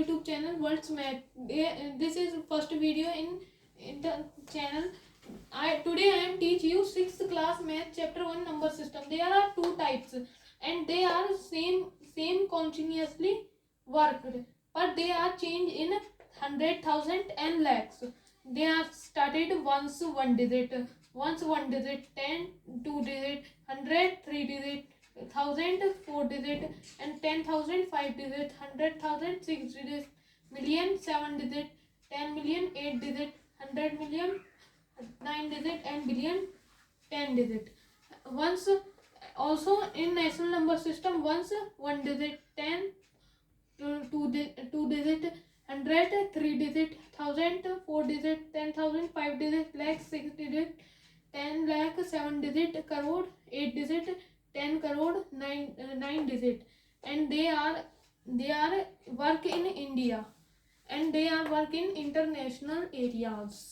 YouTube channel World's Math. This is first video in the channel. Today I am teach you 6th class math chapter 1 number system. There are two types and they are same continuously worked, but they are changed in 100,000 and lakhs. They are started once one digit, 10 2 digit, 100 3 digit, 1000 4 digit, and 10,000 5 digit, 100,000 6 digit, million 7 digit, 10 million 8 digit, 100 million 9 digit, and billion 10 digit. Once also in national number system, once 1 digit, 10 2 digit, 100 3 digit, 1000 4 digit, 10,000 5 digit, lakh 6 digit, 10 lakh 7 digit, crore 8 digit, 10 crore 9 digit. And they are work in India and they are work in international areas.